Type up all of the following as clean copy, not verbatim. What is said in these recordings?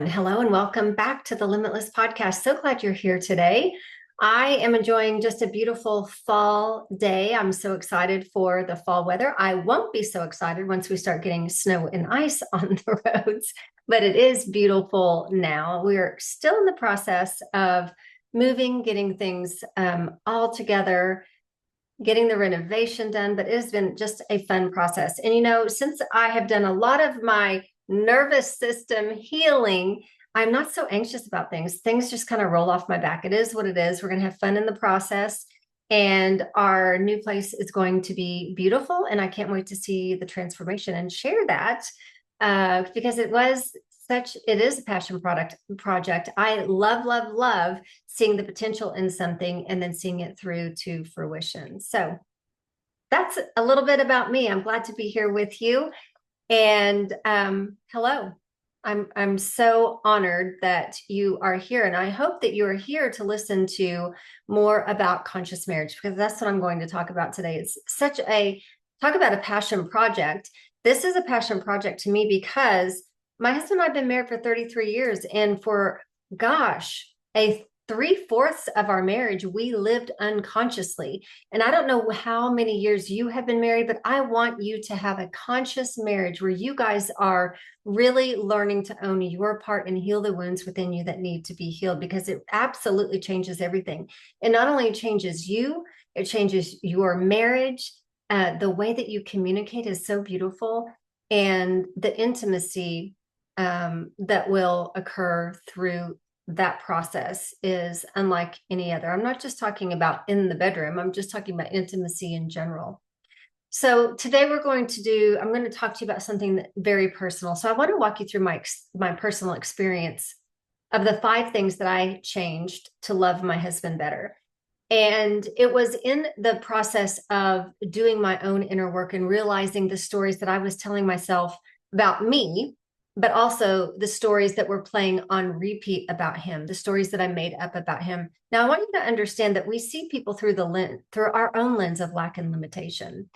Hello and welcome back to the Limitless Podcast. So glad you're here today. I am enjoying just a beautiful fall day. I'm so excited for the fall weather. I won't be so excited once we start getting snow and ice on the roads, but it is beautiful now. We're still in the process of moving, getting things all together, getting the renovation done, but it has been just a fun process. And since I have done a lot of my nervous system healing, I'm not so anxious about things. Things just kind of roll off my back. It is what it is. We're going to have fun in the process. And our new place is going to be beautiful. And I can't wait to see the transformation and share that because it is a passion project. I love seeing the potential in something and then seeing it through to fruition. So that's a little bit about me. I'm glad to be here with you. And hello. I'm so honored that you are here, and I hope that you are here to listen to more about conscious marriage, because that's what I'm going to talk about today. It's talk about a passion project. This is a passion project to me because my husband and I have been married for 33 years, and for a 3/4 of our marriage, we lived unconsciously. And I don't know how many years you have been married, but I want you to have a conscious marriage where you guys are really learning to own your part and heal the wounds within you that need to be healed, because it absolutely changes everything. It not only changes you, it changes your marriage. The way that you communicate is so beautiful, and the intimacy that will occur through that process is unlike any other. I'm not just talking about in the bedroom. I'm just talking about intimacy in general. So today I'm going to talk to you about something very personal. So I want to walk you through my personal experience of the 5 things that I changed to love my husband better. And it was in the process of doing my own inner work and realizing the stories that I was telling myself about me, but also the stories that were playing on repeat about him, the stories that I made up about him. Now, I want you to understand that we see people through our own lens of lack and limitation.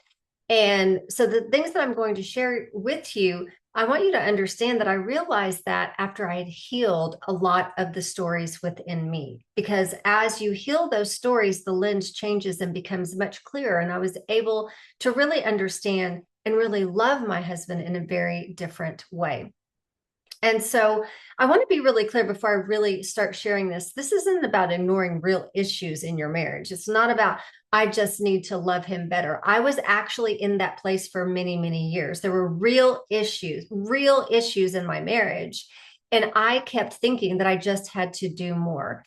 And so the things that I'm going to share with you, I want you to understand that I realized that after I had healed a lot of the stories within me, because as you heal those stories, the lens changes and becomes much clearer. And I was able to really understand and really love my husband in a very different way. And so I want to be really clear before I really start sharing this. This isn't about ignoring real issues in your marriage. It's not about, I just need to love him better. I was actually in that place for many, many years. There were real issues in my marriage. And I kept thinking that I just had to do more.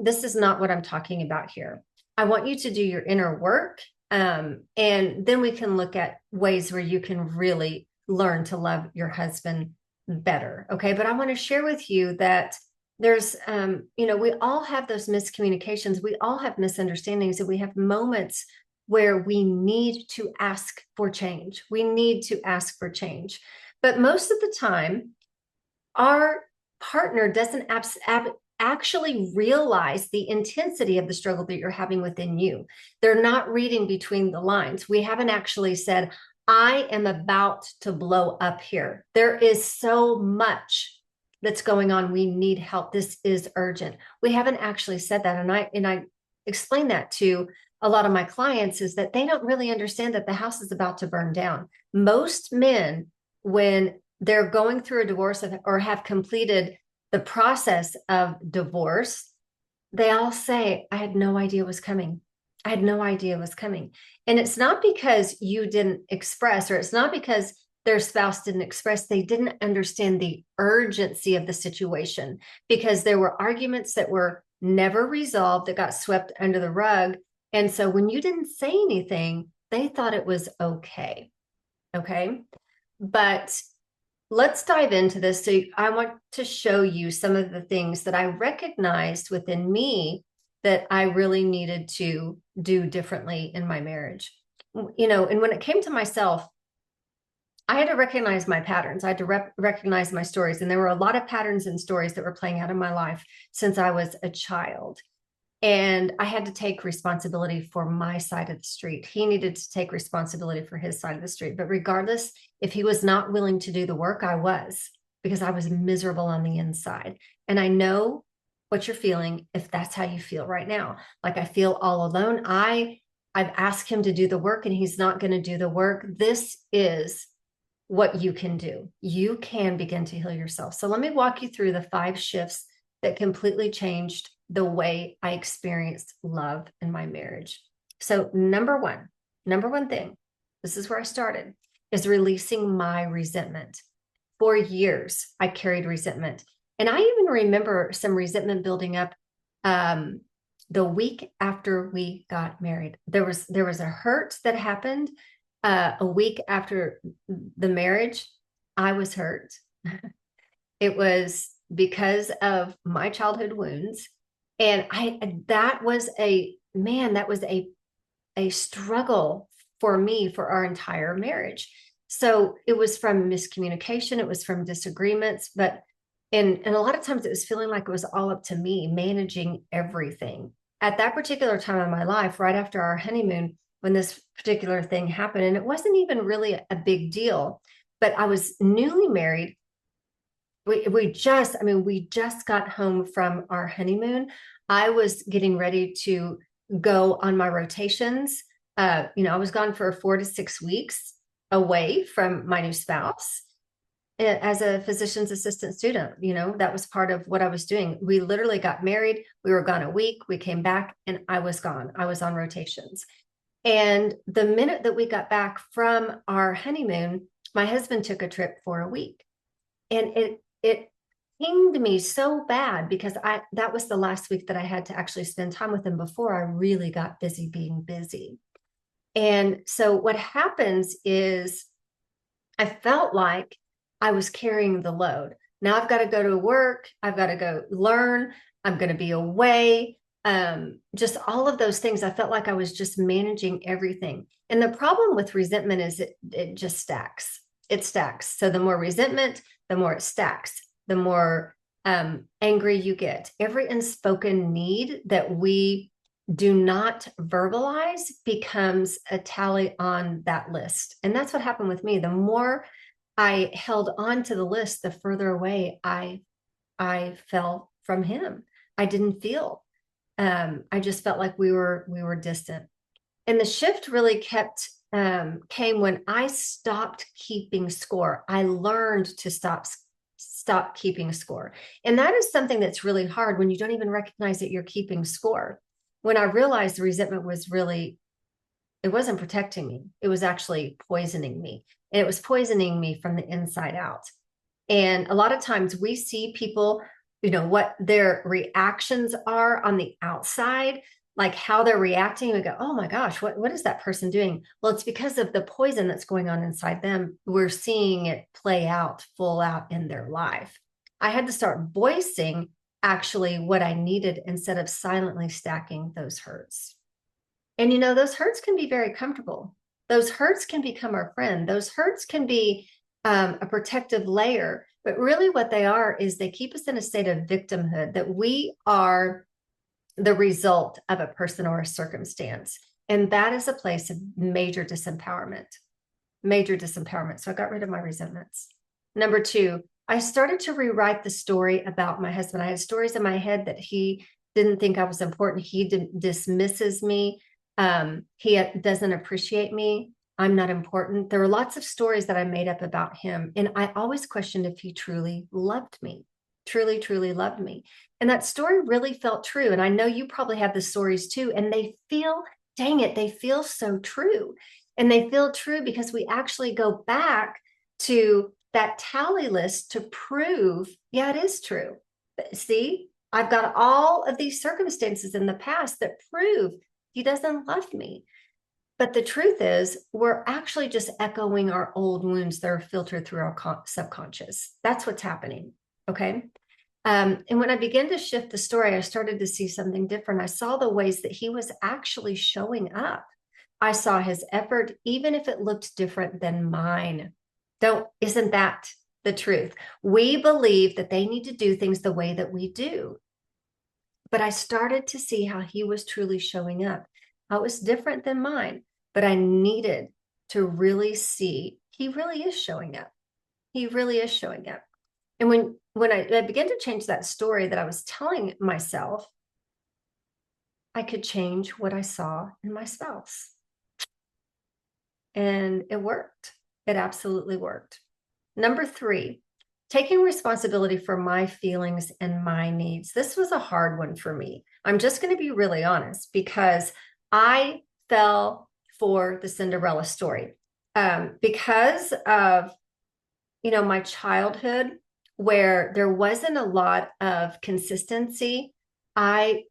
This is not what I'm talking about here. I want you to do your inner work. And then we can look at ways where you can really learn to love your husband better. Okay. But I want to share with you that there's, we all have those miscommunications. We all have misunderstandings, and we have moments where we need to ask for change. We need to ask for change. But most of the time, our partner doesn't actually realize the intensity of the struggle that you're having within you. They're not reading between the lines. We haven't actually said, I am about to blow up here. There is so much that's going on. We need help. This is urgent. We haven't actually said that. And I explain that to a lot of my clients, is that they don't really understand that the house is about to burn down. Most men, when they're going through a divorce or have completed the process of divorce, they all say, I had no idea it was coming. I had no idea it was coming. And it's not because you didn't express, or it's not because their spouse didn't express. They didn't understand the urgency of the situation, because there were arguments that were never resolved, that got swept under the rug. And so when you didn't say anything, they thought it was okay. Okay. But let's dive into this. So I want to show you some of the things that I recognized within me that I really needed to do differently in my marriage. And when it came to myself, I had to recognize my patterns. I had to recognize my stories. And there were a lot of patterns and stories that were playing out in my life since I was a child. And I had to take responsibility for my side of the street. He needed to take responsibility for his side of the street. But regardless, if he was not willing to do the work, I was. because I was miserable on the inside. And I know what you're feeling if that's how you feel right now. Like I feel all alone. I've asked him to do the work and he's not going to do the work. This is what you can do. You can begin to heal yourself. So let me walk you through the 5 shifts that completely changed the way I experienced love in my marriage. So number one thing, this is where I started, is releasing my resentment. For years, I carried resentment. And I even remember some resentment building up the week after we got married. There was a hurt that happened a week after the marriage. I was hurt. It was because of my childhood wounds. And that was a struggle for me for our entire marriage. So it was from miscommunication, it was from disagreements, but and a lot of times it was feeling like it was all up to me managing everything. At that particular time in my life, right after our honeymoon, when this particular thing happened, and it wasn't even really a big deal, but I was newly married. We just got home from our honeymoon. I was getting ready to go on my rotations. I was gone for 4 to 6 weeks away from my new spouse as a physician's assistant student. That was part of what I was doing. We literally got married. We were gone a week. We came back and I was gone. I was on rotations. And the minute that we got back from our honeymoon, my husband took a trip for a week. And it pinged me so bad because that was the last week that I had to actually spend time with him before I really got busy being busy. And so what happens is I felt like I was carrying the load. Now I've got to go to work. I've got to go learn. I'm going to be away. Just all of those things. I felt like I was just managing everything. And the problem with resentment is it just stacks. It stacks. So the more resentment, the more it stacks, the more angry you get. Every unspoken need that we do not verbalize becomes a tally on that list. And that's what happened with me. The more I held on to the list, the further away I fell from him. I didn't feel. I just felt like we were distant. And the shift really came when I stopped keeping score. I learned to stop keeping score. And that is something that's really hard when you don't even recognize that you're keeping score. When I realized the resentment it wasn't protecting me. It was actually poisoning me. And it was poisoning me from the inside out. And a lot of times we see people, what their reactions are on the outside, like how they're reacting. We go, oh my gosh, what is that person doing? Well, it's because of the poison that's going on inside them. We're seeing it play out full out in their life. I had to start voicing actually what I needed instead of silently stacking those hurts. And those hurts can be very comfortable. Those hurts can become our friend. Those hurts can be a protective layer. But really what they are is they keep us in a state of victimhood, that we are the result of a person or a circumstance. And that is a place of major disempowerment. So I got rid of my resentments. Number 2, I started to rewrite the story about my husband. I had stories in my head that he didn't think I was important. He dismisses me. He doesn't appreciate me. I'm not important. There were lots of stories that I made up about him. And I always questioned if he truly loved me, truly, truly loved me. And that story really felt true. And I know you probably have the stories too. And they feel so true. And they feel true because we actually go back to that tally list to prove, yeah, it is true. See, I've got all of these circumstances in the past that prove he doesn't love me. But the truth is, we're actually just echoing our old wounds that are filtered through our subconscious. That's what's happening. Okay. And when I began to shift the story, I started to see something different. I saw the ways that he was actually showing up. I saw his effort, even if it looked different than mine. Isn't that the truth? We believe that they need to do things the way that we do. But I started to see how he was truly showing up. How it was different than mine. But I needed to really see he really is showing up. He really is showing up. And when I began to change that story that I was telling myself, I could change what I saw in my spouse. And it worked. It absolutely worked. Number 3, taking responsibility for my feelings and my needs. This was a hard one for me. I'm just going to be really honest because I fell for the Cinderella story because of, my childhood where there wasn't a lot of consistency. I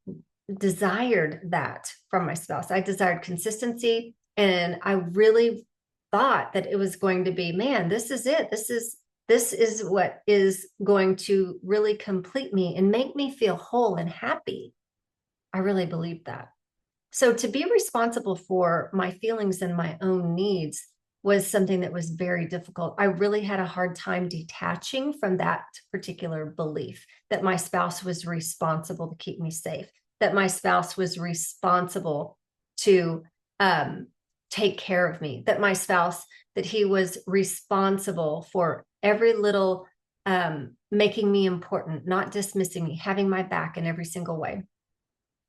desired that from my spouse. I desired consistency. And I really thought that it was going to be, man, this is it. This is what is going to really complete me and make me feel whole and happy. I really believed that. So to be responsible for my feelings and my own needs was something that was very difficult. I really had a hard time detaching from that particular belief that my spouse was responsible to keep me safe, that my spouse was responsible to take care of me, that my spouse, that he was responsible for every little making me important, not dismissing me, having my back in every single way.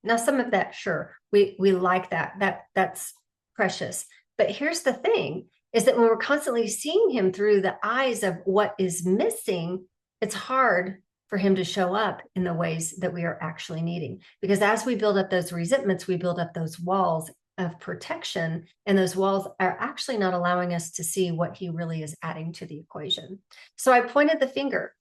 Now, some of that, sure, we like that. That's precious. But here's the thing, is that when we're constantly seeing him through the eyes of what is missing, it's hard for him to show up in the ways that we are actually needing. Because as we build up those resentments, we build up those walls of protection, and those walls are actually not allowing us to see what he really is adding to the equation. So I pointed the finger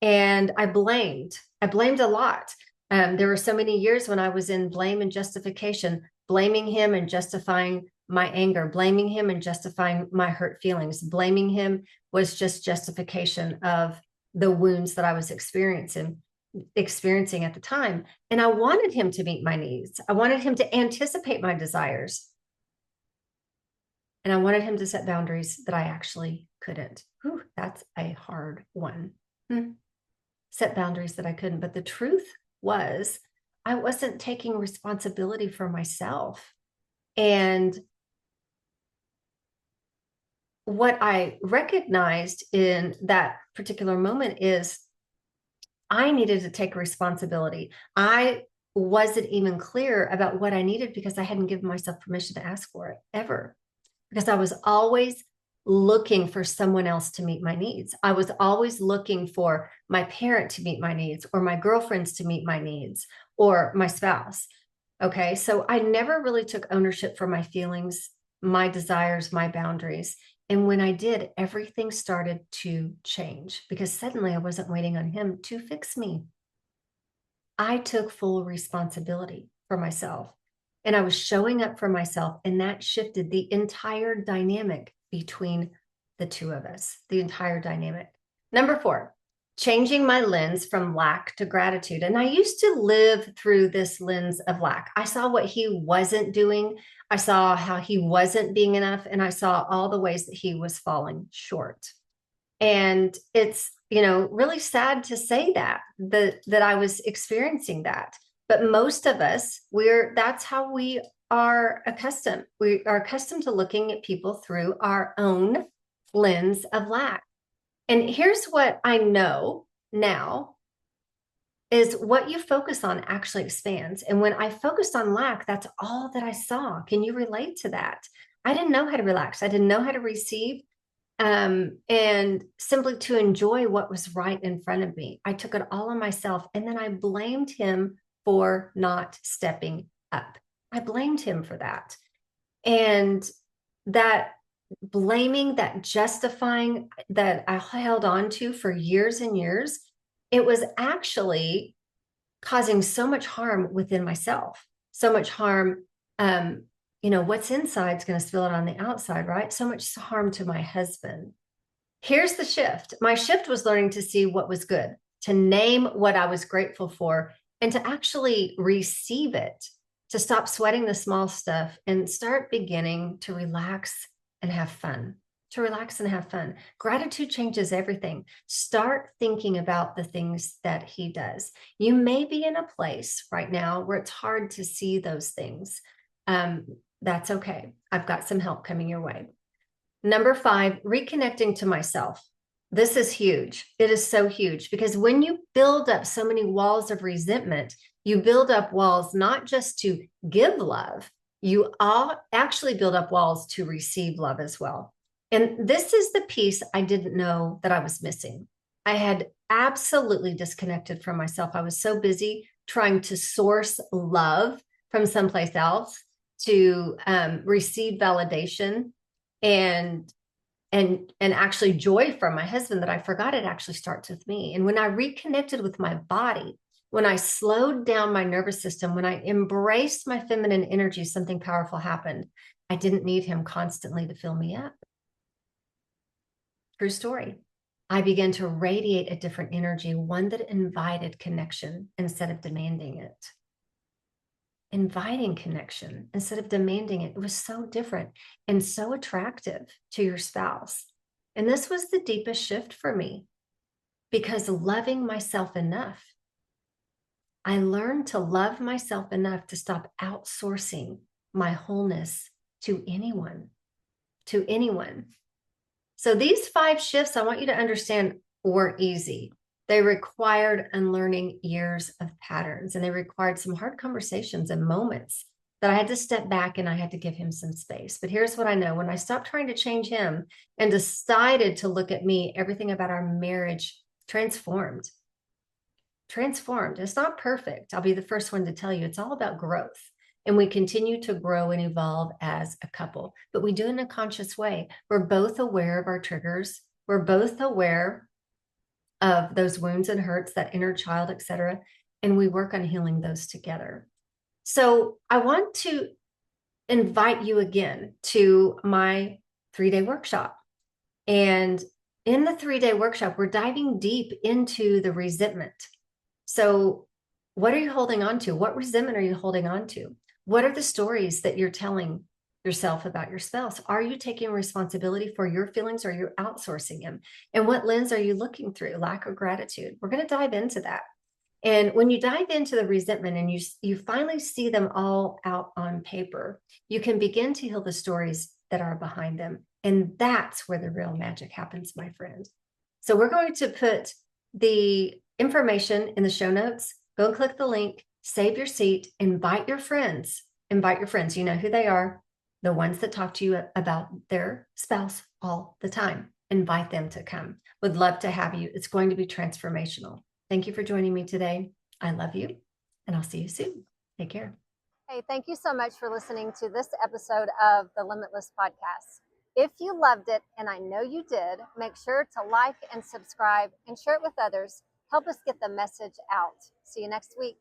and I blamed a lot. There were so many years when I was in blame and justification, blaming him and justifying my anger, blaming him and justifying my hurt feelings. Blaming him was just justification of the wounds that I was experiencing at the time. And I wanted him to meet my needs. I wanted him to anticipate my desires. And I wanted him to set boundaries that I actually couldn't. Whew, that's a hard one. Set boundaries that I couldn't. But the truth was, I wasn't taking responsibility for myself. And what I recognized in that particular moment is I needed to take responsibility. I wasn't even clear about what I needed because I hadn't given myself permission to ask for it ever. Because I was always looking for someone else to meet my needs. I was always looking for my parent to meet my needs, or my girlfriends to meet my needs, or my spouse. Okay. So I never really took ownership for my feelings, my desires, my boundaries. And when I did, everything started to change because suddenly I wasn't waiting on him to fix me. I took full responsibility for myself, and I was showing up for myself, and that shifted the entire dynamic between the two of us, the entire dynamic. Number 4, changing my lens from lack to gratitude. And I used to live through this lens of lack. I saw what he wasn't doing. I saw how he wasn't being enough, and I saw all the ways that he was falling short. And it's, really sad to say that I was experiencing that. But most of us, that's how we are accustomed. We are accustomed to looking at people through our own lens of lack. And here's what I know now is what you focus on actually expands. And when I focused on lack, that's all that I saw. Can you relate to that? I didn't know how to relax. I didn't know how to receive and simply to enjoy what was right in front of me. I took it all on myself, and then I blamed him for not stepping up. I blamed him for that. And that blaming, that justifying that I held on to for years and years, it was actually causing so much harm within myself, so much harm. What's inside is going to spill it on the outside, right? So much harm to my husband. Here's the shift. My shift was learning to see what was good, to name what I was grateful for, and to actually receive it, to stop sweating the small stuff and start beginning to relax and have fun. To relax and have fun. Gratitude changes everything. Start thinking about the things that he does. You may be in a place right now where it's hard to see those things. That's okay. I've got some help coming your way. Number 5, reconnecting to myself. This is huge. It is so huge because when you build up so many walls of resentment, you build up walls not just to give love, you all actually build up walls to receive love as well. And this is the piece I didn't know that I was missing. I had absolutely disconnected from myself. I was so busy trying to source love from someplace else to receive validation and actually joy from my husband that I forgot it actually starts with me. And when I reconnected with my body, when I slowed down my nervous system, when I embraced my feminine energy, something powerful happened. I didn't need him constantly to fill me up. True story. I began to radiate a different energy, one that invited connection instead of demanding it. Inviting connection instead of demanding it. It was so different and so attractive to your spouse. And this was the deepest shift for me because loving myself enough, I learned to love myself enough to stop outsourcing my wholeness to anyone, to anyone. So these 5 shifts, I want you to understand, weren't easy. They required unlearning years of patterns, and they required some hard conversations and moments that I had to step back and I had to give him some space. But here's what I know. When I stopped trying to change him and decided to look at me, everything about our marriage transformed. Transformed. It's not perfect. I'll be the first one to tell you it's all about growth. And we continue to grow and evolve as a couple, but we do it in a conscious way. We're both aware of our triggers. We're both aware of those wounds and hurts, that inner child, etc. And we work on healing those together. So I want to invite you again to my 3-day workshop. And in the 3-day workshop, we're diving deep into the resentment. So what are you holding on to? What resentment are you holding on to? What are the stories that you're telling yourself about your spouse? Are you taking responsibility for your feelings or you're outsourcing them? And what lens are you looking through? Lack of gratitude. We're going to dive into that. And when you dive into the resentment and you finally see them all out on paper, you can begin to heal the stories that are behind them. And that's where the real magic happens, my friend. So we're going to put the information in the show notes. Go and click the link, save your seat, invite your friends. Invite your friends. You know who they are, the ones that talk to you about their spouse all the time. Invite them to come. Would love to have you. It's going to be transformational. Thank you for joining me today. I love you, and I'll see you soon. Take care. Hey, thank you so much for listening to this episode of the Limitless Podcast. If you loved it, and I know you did, make sure to like and subscribe and share it with others. Help us get the message out. See you next week.